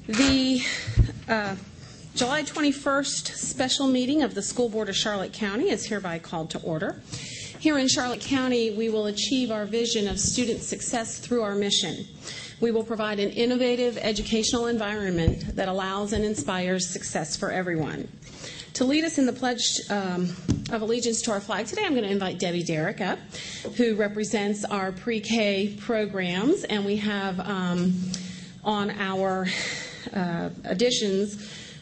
The July 21st special meeting of the School Board of Charlotte County is hereby called to order. Here in Charlotte County, we will achieve our vision of student success through our mission. We will provide an innovative educational environment that allows and inspires success for everyone. To lead us in the Pledge of Allegiance to our flag today, I'm going to invite Debbie Derrick up, who represents our pre-K programs, and we have on our additions,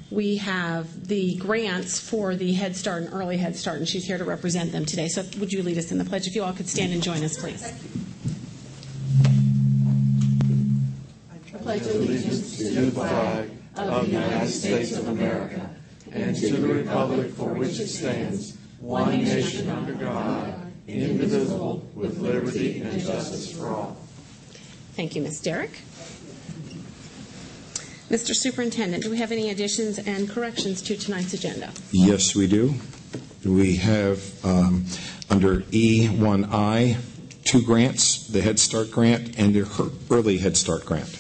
we have the grants for the Head Start and Early Head Start, and she's here to represent them today. So would you lead us in the pledge? If you all could stand and join us, please. I pledge allegiance to the flag of the United States of America and to the republic for which it stands, one nation under God, indivisible, with liberty and justice for all. Thank you, Ms. Derrick. Mr. Superintendent, do we have any additions and corrections to tonight's agenda? Yes, we do. We have under E1I 2 grants, the Head Start grant and the Early Head Start grant.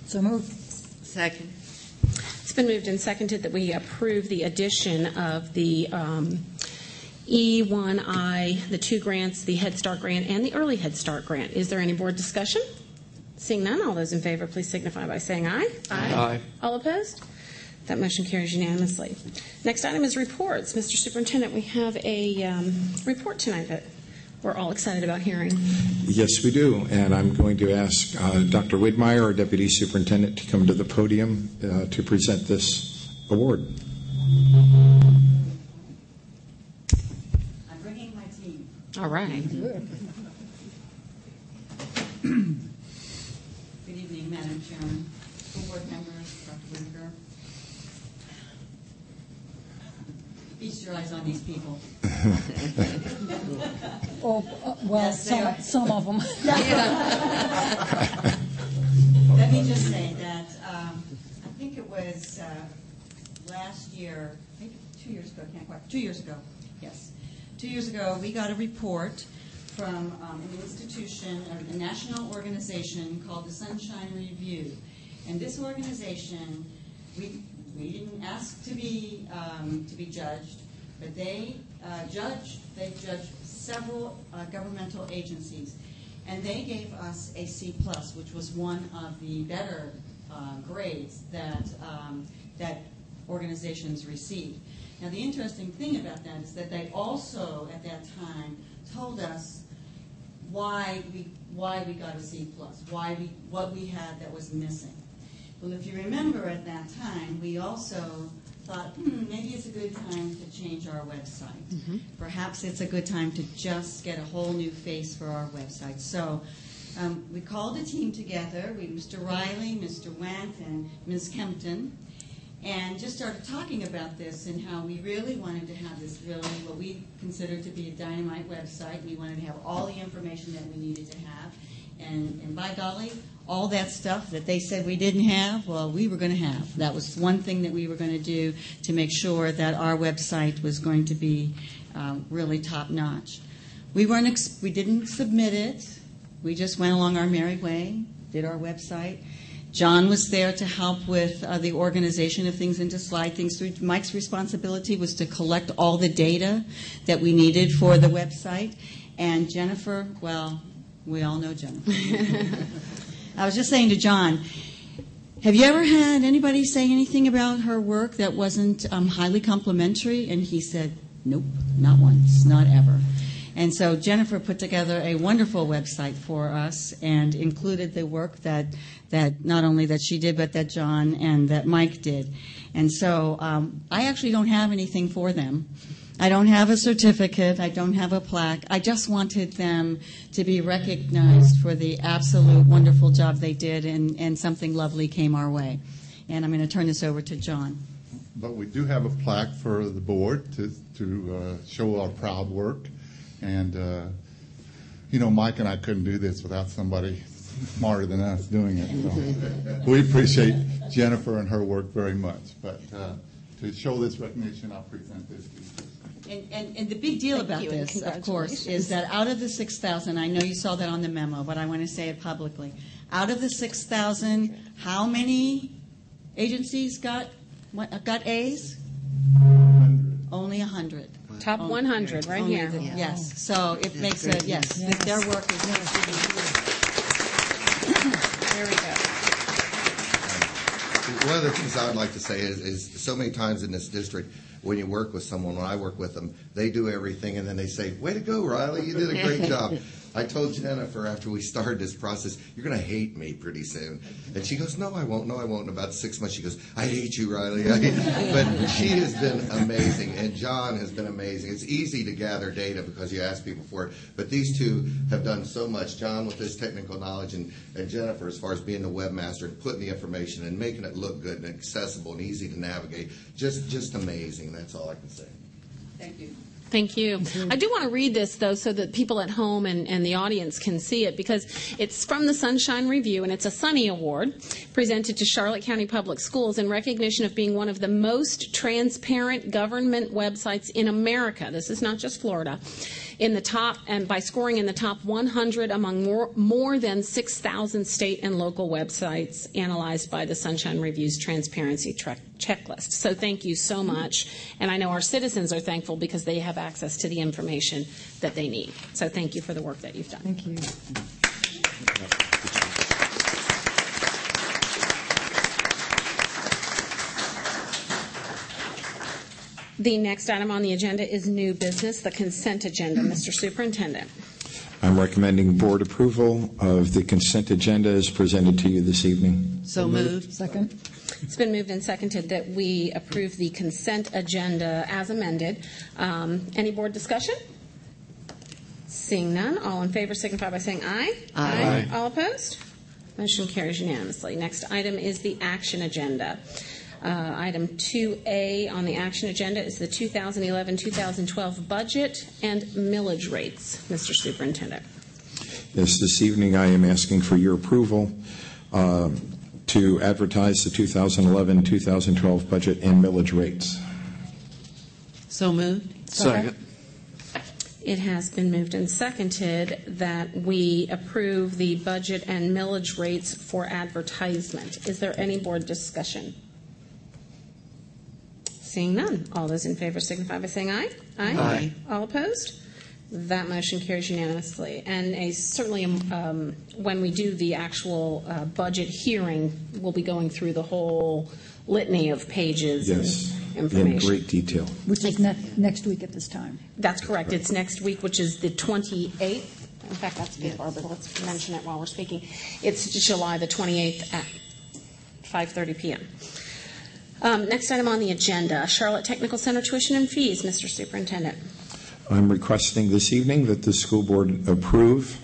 So moved. Second. It's been moved and seconded that we approve the addition of the E1I, the 2 grants, the Head Start grant and the Early Head Start grant. Is there any board discussion? Seeing none, all those in favor, please signify by saying aye. Aye. All opposed? That motion carries unanimously. Next item is reports. Mr. Superintendent, we have a report tonight that we're all excited about hearing. Yes, we do. And I'm going to ask Dr. Widmeyer, our Deputy Superintendent, to come to the podium to present this award. I'm bringing my team. All right. Good evening, Madam Chairman, school board members, Dr. Whitaker. Feast your eyes on these people. Well, some of them. Let me just say that I think it was last year, maybe 2 years ago, can't quite, 2 years ago, yes. 2 years ago, we got a report from an institution, a national organization called the Sunshine Review. And this organization, we didn't ask to be judged, but they judged several governmental agencies. And they gave us a C+, which was one of the better grades that organizations received. Now, the interesting thing about that is that they also, at that time, told us why we got a C+, what we had that was missing. Well, if you remember at that time, we also thought, maybe it's a good time to change our website. Mm-hmm. Perhaps it's a good time to just get a whole new face for our website. So we called a team together, Mr. Riley, Mr. Wendt, and Ms. Kempton, and just started talking about this and how we really wanted to have this really what we considered to be a dynamite website. We wanted to have all the information that we needed to have. And by golly, all that stuff that they said we didn't have, well, we were going to have. That was one thing that we were going to do to make sure that our website was going to be really top-notch. We didn't submit it. We just went along our merry way, did our website. John was there to help with the organization of things and to slide things through. Mike's responsibility was to collect all the data that we needed for the website. And Jennifer, well, we all know Jennifer. I was just saying to John, have you ever had anybody say anything about her work that wasn't highly complimentary? And he said, nope, not once, not ever. And so Jennifer put together a wonderful website for us and included the work that not only that she did, but that John and that Mike did. And so I actually don't have anything for them. I don't have a certificate. I don't have a plaque. I just wanted them to be recognized for the absolute wonderful job they did, and something lovely came our way. And I'm going to turn this over to John. But we do have a plaque for the board to show our proud work. And, Mike and I couldn't do this without somebody smarter than us doing it. So we appreciate Jennifer and her work very much. But to show this recognition, I'll present this to you. And the big deal about this, of course, is that out of the 6,000, I know you saw that on the memo, but I want to say it publicly. Out of the 6,000, how many agencies got A's? Only 100. Top 100 right here. Yes, so it makes a, yes, their work is There we go. One of the things I would like to say is so many times in this district, when you work with someone, when I work with them, they do everything, and then they say, "Way to go, Riley, you did a great job." I told Jennifer after we started this process, "You're going to hate me pretty soon." And she goes, "No, I won't. No, I won't." In about 6 months, she goes, "I hate you, Riley." But she has been amazing, and John has been amazing. It's easy to gather data because you ask people for it, but these two have done so much. John with his technical knowledge, and Jennifer as far as being the webmaster and putting the information and making it look good and accessible and easy to navigate. Just amazing. That's all I can say. Thank you. Thank you. I do want to read this, though, so that people at home and the audience can see it, because it's from the Sunshine Review, and it's a Sunny Award presented to Charlotte County Public Schools in recognition of being one of the most transparent government websites in America. This is not just Florida. In the top, and by scoring in the top 100 among more than 6,000 state and local websites analyzed by the Sunshine Review's Transparency Checklist. So thank you so much. And I know our citizens are thankful because they have access to the information that they need. So thank you for the work that you've done. Thank you. The next item on the agenda is new business, the consent agenda. Mr. Superintendent. I'm recommending board approval of the consent agenda as presented to you this evening. So moved. Second. It's been moved and seconded that we approve the consent agenda as amended. Any board discussion? Seeing none, all in favor signify by saying aye. Aye. All opposed? Motion carries unanimously. Next item is the action agenda. Item 2A on the action agenda is the 2011-2012 budget and millage rates. Mr. Superintendent. Yes, this evening I am asking for your approval to advertise the 2011-2012 budget and millage rates. So moved. Second. It has been moved and seconded that we approve the budget and millage rates for advertisement. Is there any board discussion? Seeing none. All those in favor signify by saying aye. Aye. All opposed? That motion carries unanimously. And certainly when we do the actual budget hearing, we'll be going through the whole litany of pages Yes, and information. in great detail. Which is next week at this time. That's correct. It's next week, which is the 28th. In fact, that's good, Barbara. Let's mention it while we're speaking. It's July the 28th at 5:30 p.m. Next item on the agenda, Charlotte Technical Center tuition and fees. Mr. Superintendent. I'm requesting this evening that the school board approve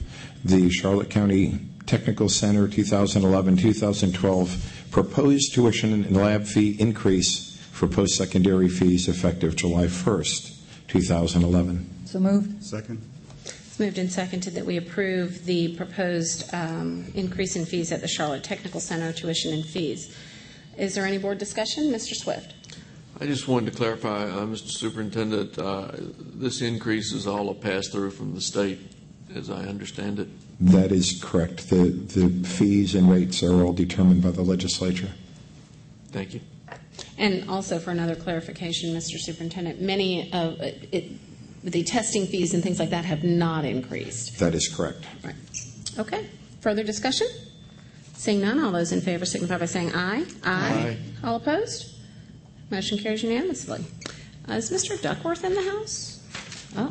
the Charlotte County Technical Center 2011-2012 proposed tuition and lab fee increase for post-secondary fees effective July 1st, 2011. So moved. Second. It's moved and seconded that we approve the proposed increase in fees at the Charlotte Technical Center tuition and fees. Is there any board discussion? Mr. Swift. I just wanted to clarify, Mr. Superintendent, this increase is all a pass-through from the state, as I understand it. That is correct. The fees and rates are all determined by the legislature. Thank you. And also for another clarification, Mr. Superintendent, many of the testing fees and things like that have not increased. That is correct. Right. Okay. Further discussion? Seeing none, all those in favor signify by saying aye. Aye. All opposed? Motion carries unanimously. Is Mr. Duckworth in the house?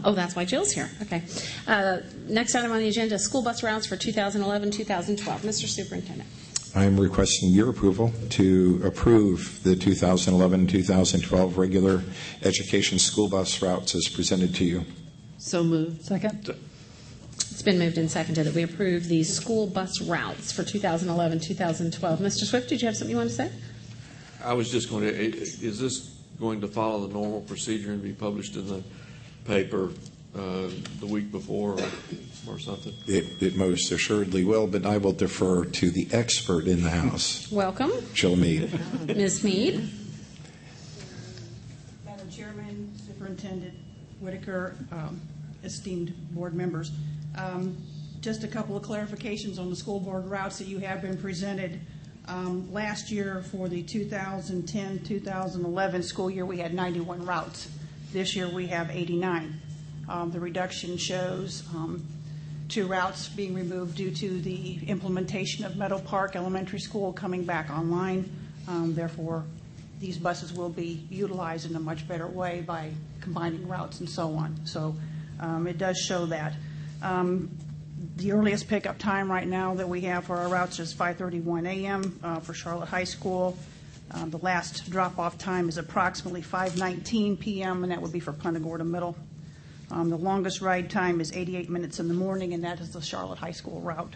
Oh, that's why Jill's here. Okay. Next item on the agenda, school bus routes for 2011-2012. Mr. Superintendent. I am requesting your approval to approve the 2011-2012 regular education school bus routes as presented to you. So moved. Second. It's been moved and seconded that we approve the school bus routes for 2011-2012. Mr. Swift, did you have something you wanted to say? I was just going to, is this going to follow the normal procedure and be published in the paper the week before or something? It most assuredly will, but I will defer to the expert in the House, Welcome. Jill Meade. Ms. Meade. Madam Chairman, Superintendent Whitaker, esteemed board members, just a couple of clarifications on the school board routes that you have been presented. Last year, for the 2010-2011 school year, we had 91 routes. This year, we have 89. The reduction shows 2 routes being removed due to the implementation of Meadow Park Elementary School coming back online. Therefore, these buses will be utilized in a much better way by combining routes and so on. So it does show that. The earliest pickup time right now that we have for our routes is 5:31 a.m. For Charlotte High School. The last drop-off time is approximately 5:19 p.m., and that would be for Punta Gorda Middle. The longest ride time is 88 minutes in the morning, and that is the Charlotte High School route.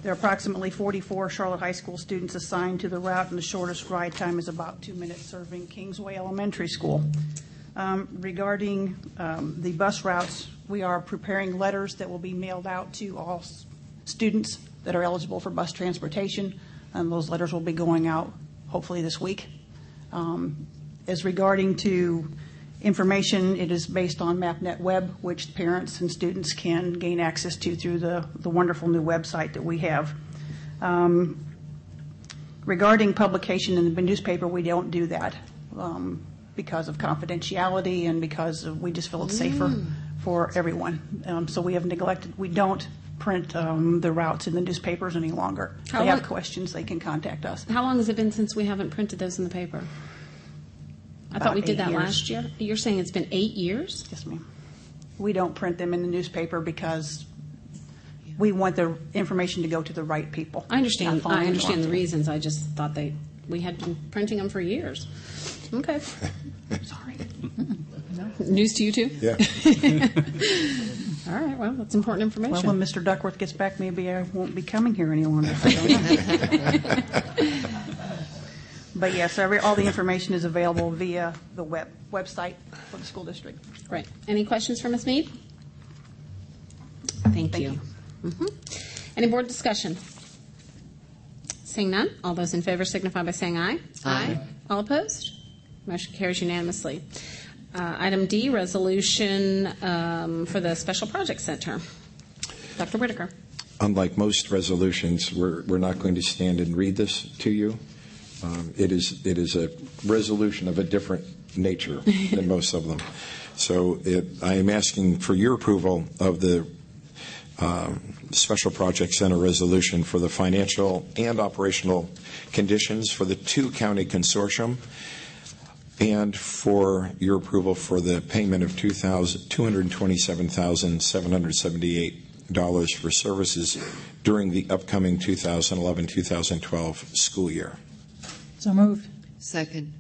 There are approximately 44 Charlotte High School students assigned to the route, and the shortest ride time is about 2 minutes, serving Kingsway Elementary School. Regarding the bus routes, we are preparing letters that will be mailed out to all students that are eligible for bus transportation, and those letters will be going out hopefully this week. As regarding to information, it is based on MapNet Web, which parents and students can gain access to through the wonderful new website that we have. Regarding publication in the newspaper, we don't do that because of confidentiality and because we just feel it's safer for everyone. So we have neglected, we don't print the routes in the newspapers any longer. If they have questions, they can contact us. How long has it been since we haven't printed those in the paper? I thought we did that last year. You're saying it's been 8 years? Yes, ma'am. We don't print them in the newspaper because we want the information to go to the right people. I understand. I understand the reasons. I just thought we had been printing them for years. Okay. Sorry. News to you too? Yeah. All right. Well, that's important information. Well, when Mr. Duckworth gets back, maybe I won't be coming here any longer. But yes, all the information is available via the website for the school district. Right. Any questions for Ms. Mead? Thank you. Any board discussion? Seeing none, all those in favor signify by saying aye. Aye. All opposed? Motion carries unanimously. Item D, resolution for the Special Projects Center. Dr. Whitaker. Unlike most resolutions, we're not going to stand and read this to you. It is a resolution of a different nature than most of them. So I am asking for your approval of the Special Projects Center resolution for the financial and operational conditions for the 2-county consortium, and for your approval for the payment of $227,778 for services during the upcoming 2011-2012 school year. So moved. Second.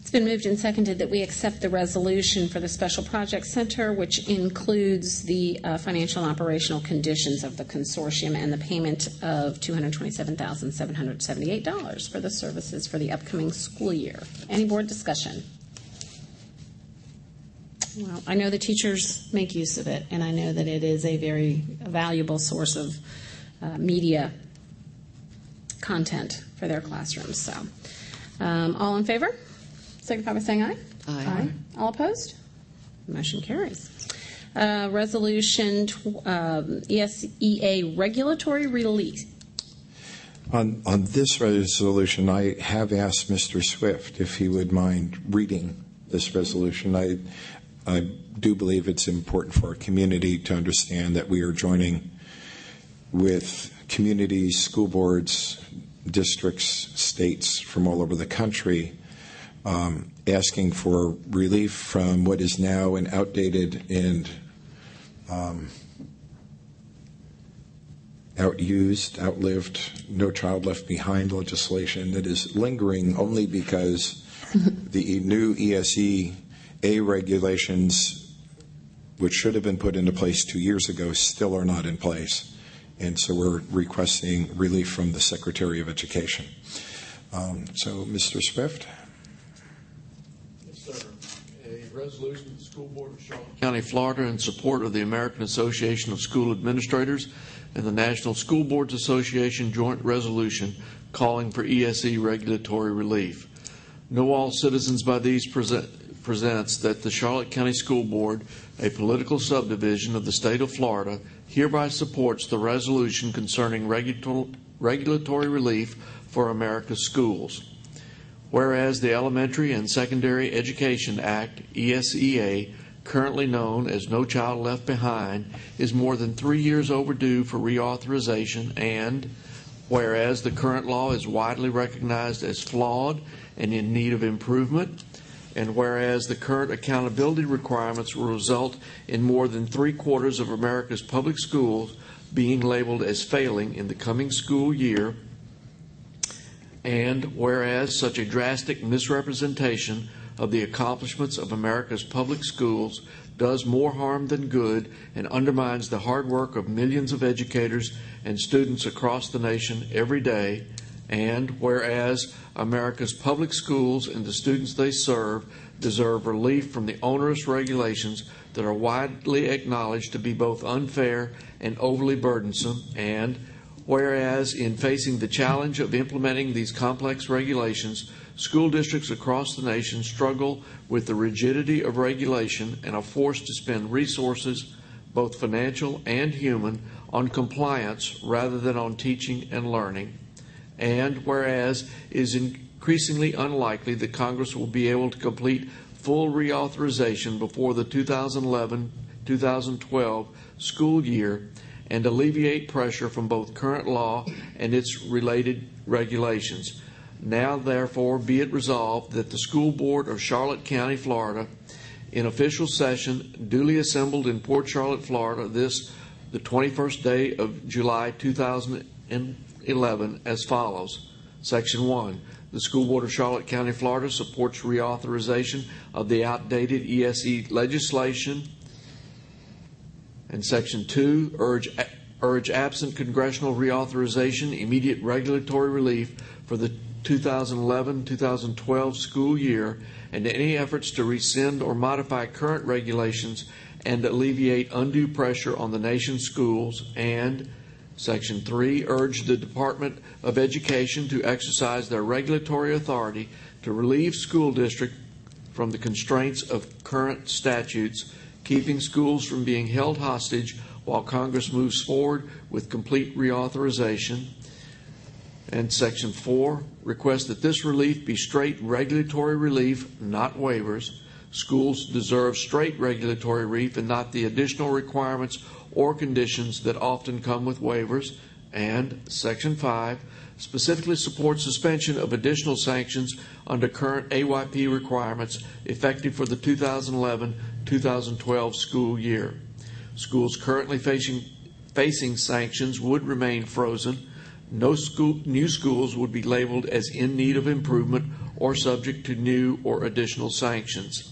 It's been moved and seconded that we accept the resolution for the Special Projects Center, which includes the financial and operational conditions of the consortium and the payment of $227,778 for the services for the upcoming school year. Any board discussion? Well, I know the teachers make use of it, and I know that it is a very valuable source of media content for their classrooms. So, all in favor? Signify by saying aye. Aye. All opposed? Motion carries. Resolution ESEA regulatory release. On this resolution, I have asked Mr. Swift if he would mind reading this resolution. I do believe it's important for our community to understand that we are joining with communities, school boards, districts, states from all over the country, asking for relief from what is now an outdated and outlived, No Child Left Behind legislation that is lingering only because the new ESEA regulations, which should have been put into place 2 years ago, still are not in place. And so we're requesting relief from the Secretary of Education. So, Mr. Swift? Yes, sir. A resolution of the School Board of Charlotte County, Florida, in support of the American Association of School Administrators and the National School Boards Association joint resolution calling for ESE regulatory relief. Know all citizens by these presents that the Charlotte County School Board, a political subdivision of the state of Florida, hereby supports the resolution concerning regulatory relief for America's schools. Whereas the Elementary and Secondary Education Act, ESEA, currently known as No Child Left Behind, is more than 3 years overdue for reauthorization, and whereas the current law is widely recognized as flawed and in need of improvement, and whereas the current accountability requirements will result in more than 3/4 of America's public schools being labeled as failing in the coming school year, and whereas such a drastic misrepresentation of the accomplishments of America's public schools does more harm than good and undermines the hard work of millions of educators and students across the nation every day, and whereas America's public schools and the students they serve deserve relief from the onerous regulations that are widely acknowledged to be both unfair and overly burdensome, and whereas in facing the challenge of implementing these complex regulations, school districts across the nation struggle with the rigidity of regulation and are forced to spend resources, both financial and human, on compliance rather than on teaching and learning. And whereas it is increasingly unlikely that Congress will be able to complete full reauthorization before the 2011-2012 school year and alleviate pressure from both current law and its related regulations. Now, therefore, be it resolved that the School Board of Charlotte County, Florida, in official session duly assembled in Port Charlotte, Florida, the 21st day of July 2011, as follows. Section 1. The School Board of Charlotte County, Florida supports reauthorization of the outdated ESE legislation. And Section 2, urge absent congressional reauthorization, immediate regulatory relief for the 2011-2012 school year, and any efforts to rescind or modify current regulations and alleviate undue pressure on the nation's schools. And Section 3, urge the Department of Education to exercise their regulatory authority to relieve school districts from the constraints of current statutes, keeping schools from being held hostage while Congress moves forward with complete reauthorization. And Section 4, request that this relief be straight regulatory relief, not waivers. Schools deserve straight regulatory relief and not the additional requirements or conditions that often come with waivers. And Section 5, specifically supports suspension of additional sanctions under current AYP requirements effective for the 2011-2012 school year. Schools currently facing sanctions would remain frozen. No new schools would be labeled as in need of improvement or subject to new or additional sanctions.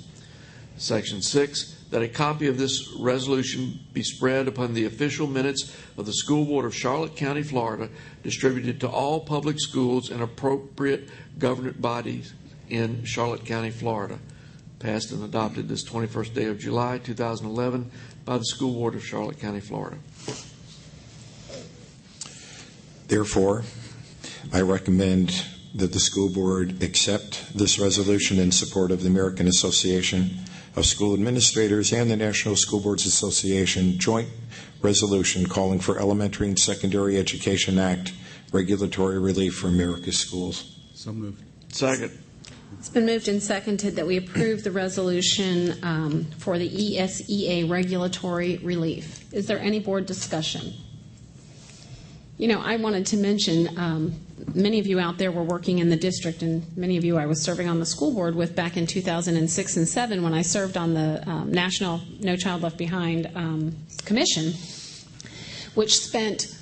Section 6, that a copy of this resolution be spread upon the official minutes of the School Board of Charlotte County, Florida, distributed to all public schools and appropriate government bodies in Charlotte County, Florida. Passed and adopted this 21st day of July 2011 by the School Board of Charlotte County, Florida. Therefore, I recommend that the school board accept this resolution in support of the American Association of School Administrators and the National School Boards Association joint resolution calling for Elementary and Secondary Education Act regulatory relief for America's schools. So moved. Second. It's been moved and seconded that we approve the resolution for the ESEA regulatory relief. Is there any board discussion? You know, I wanted to mention, many of you out there were working in the district, and many of you I was serving on the school board with back in 2006 and 2007 when I served on the National No Child Left Behind Commission, which spent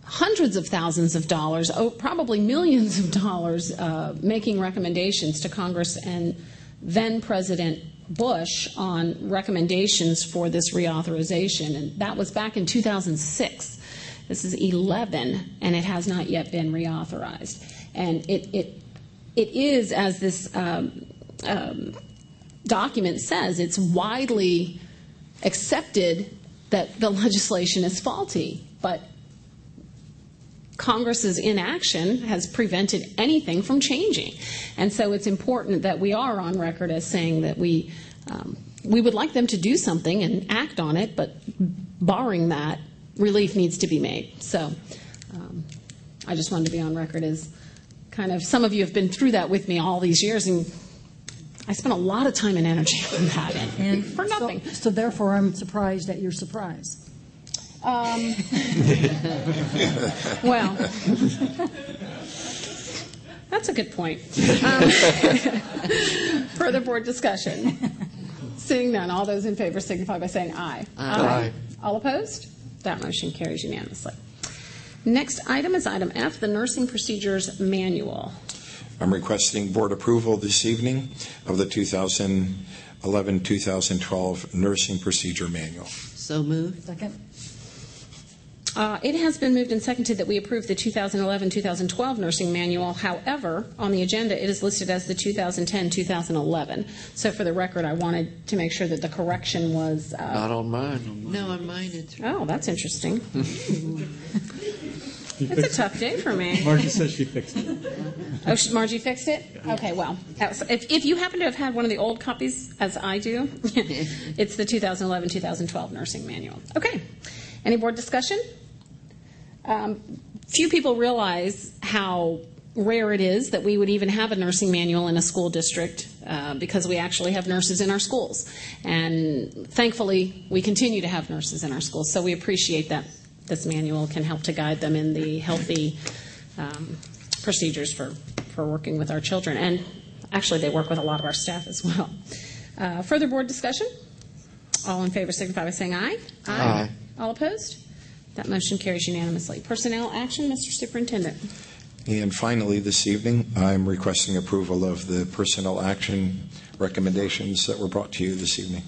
hundreds of thousands of dollars, probably millions of dollars, making recommendations to Congress and then President Bush on recommendations for this reauthorization. And that was back in 2006. This is 11, and it has not yet been reauthorized. And it is, as this document says, it's widely accepted that the legislation is faulty. But Congress's inaction has prevented anything from changing. And so it's important that we are on record as saying that we we would like them to do something and act on it, but barring that, relief needs to be made. So I just wanted to be on record as kind of, some of you have been through that with me all these years, and I spent a lot of time and energy on that, and for nothing. So therefore, I'm surprised at your surprise. Well, that's a good point. Further board discussion. Seeing none, all those in favor signify by saying aye. Aye. All opposed? That motion carries unanimously. Next item is item F, the Nursing Procedures Manual. I'm requesting board approval this evening of the 2011-2012 Nursing Procedure Manual. So moved. Second? It has been moved and seconded that we approve the 2011-2012 nursing manual. However, on the agenda, it is listed as the 2010-2011. So for the record, I wanted to make sure that the correction was... Not on mine. No, on mine it's Oh, that's interesting. It's a tough day for me. Margie says she fixed it. Oh, Margie fixed it? Okay, well, if you happen to have had one of the old copies, as I do, it's the 2011-2012 nursing manual. Okay. Any board discussion? Few people realize how rare it is that we would even have a nursing manual in a school district because we actually have nurses in our schools. And thankfully, we continue to have nurses in our schools. So we appreciate that this manual can help to guide them in the healthy procedures for working with our children. And actually, they work with a lot of our staff as well. Further board discussion? All in favor signify by saying aye. Aye. All opposed? That motion carries unanimously. Personnel action, Mr. Superintendent. And finally, this evening, I'm requesting approval of the personnel action recommendations that were brought to you this evening.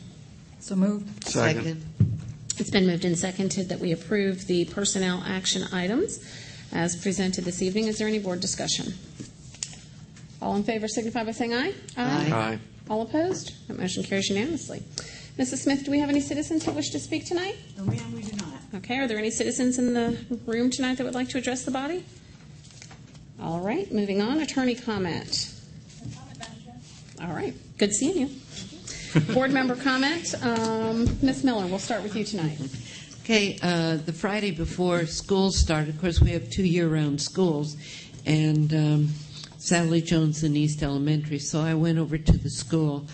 So moved. Second. It's been moved and seconded that we approve the personnel action items as presented this evening. Is there any board discussion? All in favor signify by saying aye. Aye. All opposed? That motion carries unanimously. Mrs. Smith, do we have any citizens who wish to speak tonight? No, ma'am, we do not. Okay, are there any citizens in the room tonight that would like to address the body? All right, moving on. Attorney comment. All right, good seeing you. Board member comment. Ms. Miller, we'll start with you tonight. Okay, the Friday before school started, of course, we have 2 year-round schools, and Sally Jones in East Elementary, so I went over to the school,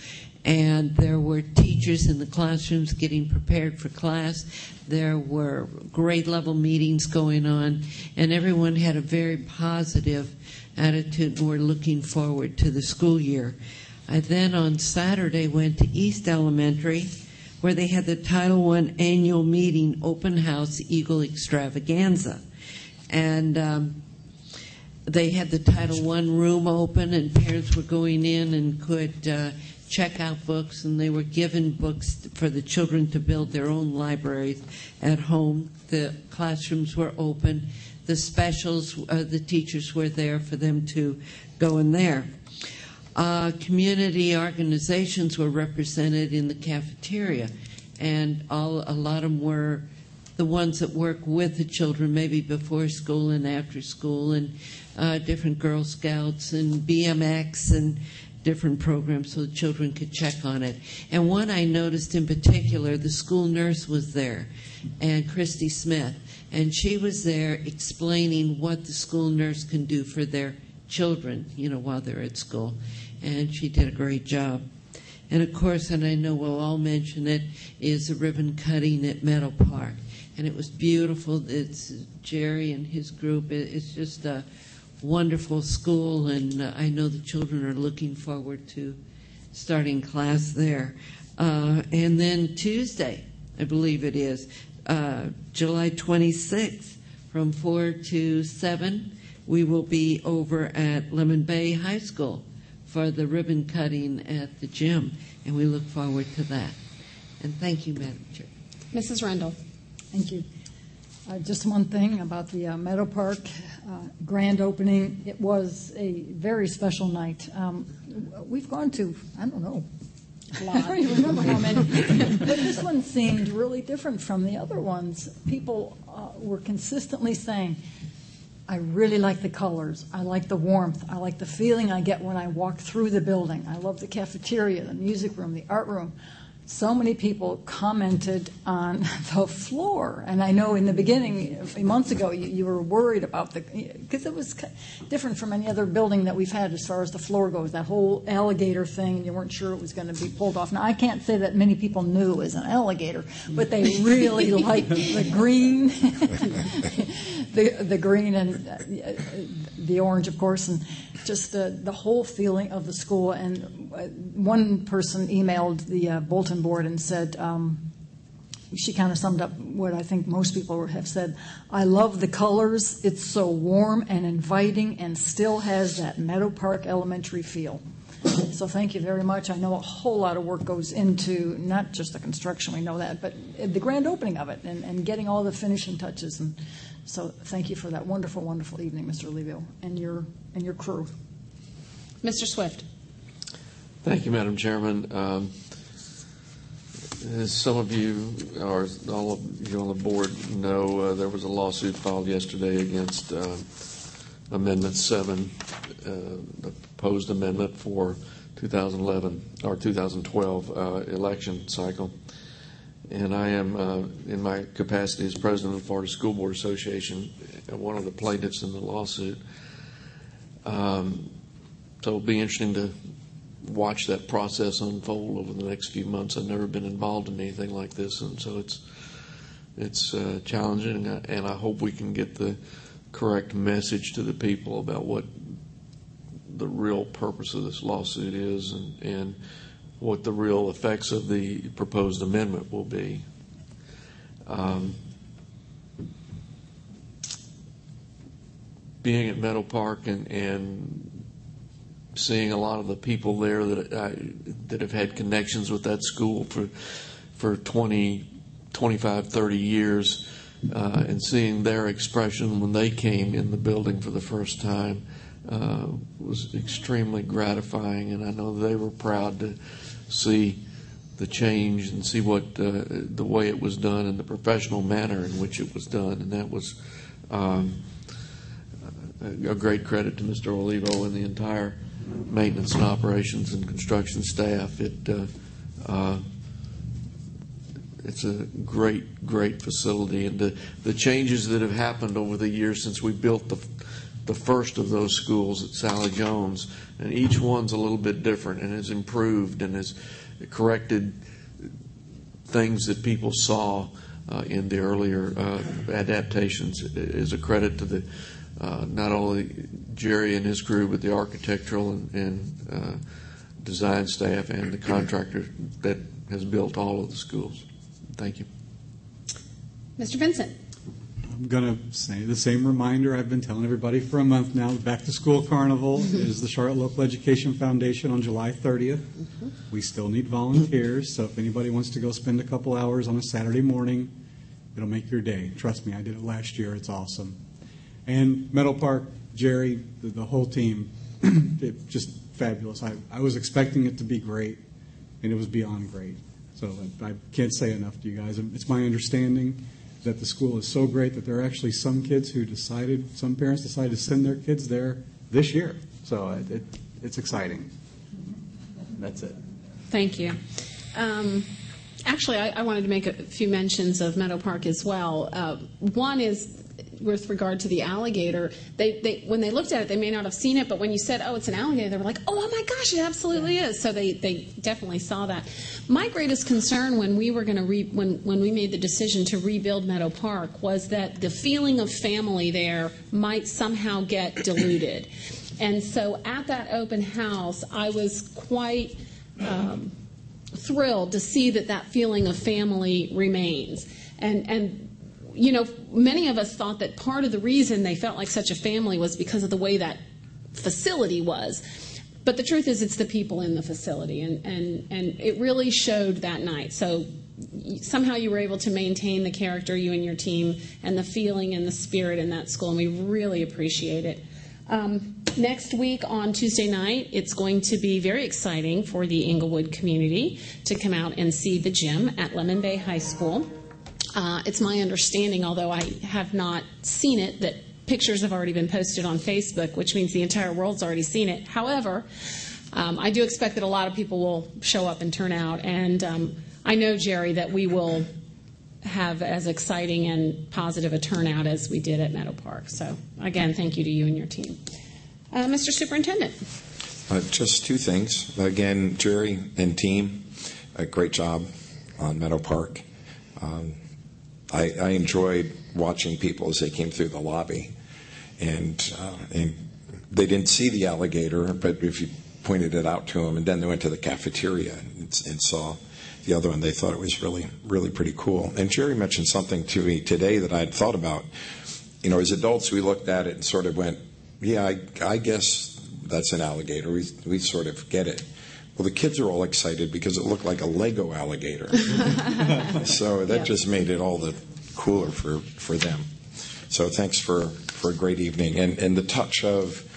and there were teachers in the classrooms getting prepared for class. There were grade-level meetings going on, and everyone had a very positive attitude and were looking forward to the school year. I then on Saturday went to East Elementary, where they had the Title I annual meeting, open house Eagle Extravaganza. And they had the Title I room open, and parents were going in and could check out books, and they were given books for the children to build their own libraries at home. The classrooms were open. The specials, the teachers were there for them to go in there. Community organizations were represented in the cafeteria, and a lot of them were the ones that work with the children, maybe before school and after school, and different Girl Scouts and BMX and different programs so the children could check on it. And one I noticed in particular, the school nurse was there, and Christy Smith, and she was there explaining what the school nurse can do for their children, while they're at school. And she did a great job. And of course, and I know we'll all mention it, is the ribbon cutting at Meadow Park. And it was beautiful. It's Jerry and his group. It's just a wonderful school, and I know the children are looking forward to starting class there. And then Tuesday, I believe it is, July 26th, from 4 to 7, we will be over at Lemon Bay High School for the ribbon cutting at the gym, and we look forward to that. And thank you, Madam Chair. Mrs. Rendell. Thank you. Just one thing about the Meadow Park grand opening. It was a very special night. We've gone to, I don't know, I don't even remember how many, but this one seemed really different from the other ones. People were consistently saying, I really like the colors. I like the warmth. I like the feeling I get when I walk through the building. I love the cafeteria, the music room, the art room. so many people commented on the floor. And I know in the beginning, a few months ago, you were worried about because it was different from any other building that we've had as far as the floor goes, that whole alligator thing, and you weren't sure it was going to be pulled off. Now, I can't say that many people knew it was an alligator, but they really liked the green, the green and the orange, of course, and just the whole feeling of the school. And one person emailed the bulletin board and said, she kind of summed up what I think most people have said. I love the colors. It's so warm and inviting and still has that Meadow Park Elementary feel. So thank you very much. I know a whole lot of work goes into not just the construction, we know that, but the grand opening of it and getting all the finishing touches. And so thank you for that wonderful, wonderful evening, Mr. Leville, and your crew. Mr. Swift. Thank you, Madam Chairman. As some of you, or all of you on the board know, there was a lawsuit filed yesterday against Amendment 7, the proposed amendment for 2011 or 2012 election cycle. And I am, in my capacity as president of the Florida School Board Association, one of the plaintiffs in the lawsuit. So it'll be interesting to watch that process unfold over the next few months. I've never been involved in anything like this, and so it's challenging, and I hope we can get the correct message to the people about what the real purpose of this lawsuit is and what the real effects of the proposed amendment will be. Being at Meadow Park and seeing a lot of the people there that have had connections with that school for 20, 25, 30 years, and seeing their expression when they came in the building for the first time was extremely gratifying, and I know they were proud to see the change and see what the way it was done and the professional manner in which it was done, and that was a great credit to Mr. Olivo and the entire maintenance and operations and construction staff. It's a great facility, and the changes that have happened over the years since we built the first of those schools at Sally Jones, and each one's a little bit different and has improved and has corrected things that people saw in the earlier adaptations, is a credit to the not only Jerry and his crew, but the architectural and design staff and the contractor that has built all of the schools. Thank you. Mr. Vincent. I'm going to say the same reminder I've been telling everybody for a month now. The Back to School Carnival is the Charlotte Local Education Foundation on July 30th. Mm-hmm. We still need volunteers, so if anybody wants to go spend a couple hours on a Saturday morning, it'll make your day. Trust me, I did it last year. It's awesome. And Meadow Park, Jerry, the whole team, just fabulous. I was expecting it to be great, and it was beyond great. So I can't say enough to you guys. It's my understanding that the school is so great that there are actually some kids some parents decided to send their kids there this year. So it's exciting. That's it. Thank you. Actually, I wanted to make a few mentions of Meadow Park as well. One is with regard to the alligator. They when they looked at it, they may not have seen it, but when you said, "Oh, it's an alligator," they were like, "Oh my gosh, it absolutely is." So they definitely saw that. My greatest concern when we were going to when we made the decision to rebuild Meadow Park was that the feeling of family there might somehow get diluted. And so at that open house, I was quite thrilled to see that feeling of family remains. And you know, many of us thought that part of the reason they felt like such a family was because of the way that facility was. But the truth is, it's the people in the facility, and it really showed that night. So somehow you were able to maintain the character, you and your team, and the feeling and the spirit in that school, and we really appreciate it. Next week on Tuesday night, it's going to be very exciting for the Inglewood community to come out and see the gym at Lemon Bay High School. It's my understanding, although I have not seen it, that pictures have already been posted on Facebook, which means the entire world's already seen it. However, I do expect that a lot of people will show up and turn out, and I know, Jerry, that we will have as exciting and positive a turnout as we did at Meadow Park. So, again, thank you to you and your team. Mr. Superintendent. Just two things. Again, Jerry and team, a great job on Meadow Park. I enjoyed watching people as they came through the lobby, and they didn't see the alligator, but if you pointed it out to them, and then they went to the cafeteria and saw the other one, they thought it was really, really pretty cool. And Jerry mentioned something to me today that I had thought about. You know, as adults, we looked at it and sort of went, yeah, I guess that's an alligator. We sort of get it. Well, the kids are all excited because it looked like a Lego alligator. So that just made it all the cooler for them. So thanks for a great evening. And the touch of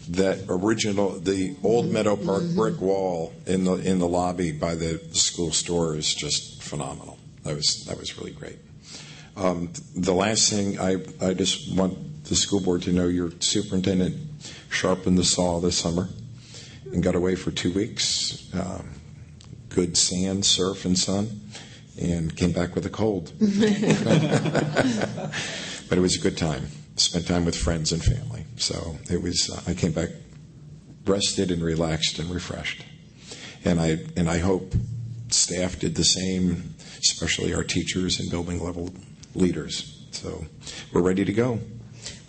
that original, the old Meadow Park brick wall in the lobby by the school store is just phenomenal. That was really great. The last thing, I just want the school board to know your superintendent sharpened the saw this summer and got away for 2 weeks. Good sand, surf, and sun, and came back with a cold. But it was a good time. Spent time with friends and family. So it was. I came back rested and relaxed and refreshed. And I hope staff did the same, especially our teachers and building level leaders. So we're ready to go.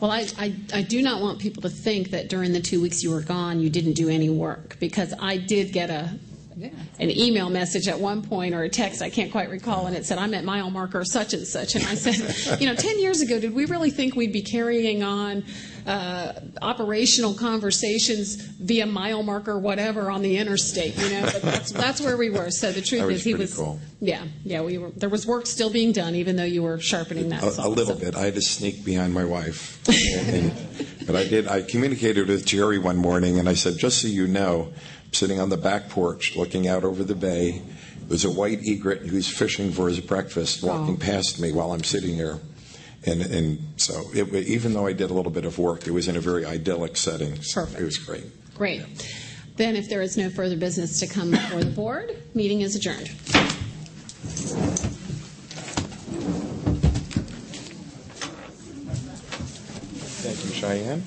Well, I do not want people to think that during the 2 weeks you were gone, you didn't do any work, because I did get an email message at one point, or a text, I can't quite recall, and it said, I'm at mile marker such and such. And I said, 10 years ago, did we really think we'd be carrying on operational conversations via mile marker whatever on the interstate, But that's where we were. So the truth is, he was cool. Yeah, we were. There was work still being done, even though you were sharpening that saw. A little bit. I had to sneak behind my wife, but I did. I communicated with Jerry one morning, and I said, just so you know, I'm sitting on the back porch looking out over the bay. There's a white egret who's fishing for his breakfast walking past me while I'm sitting here. And so even though I did a little bit of work, it was in a very idyllic setting. So Perfect. It was great. Great. Then if there is no further business to come before the board, meeting is adjourned. Thank you, Cheyenne.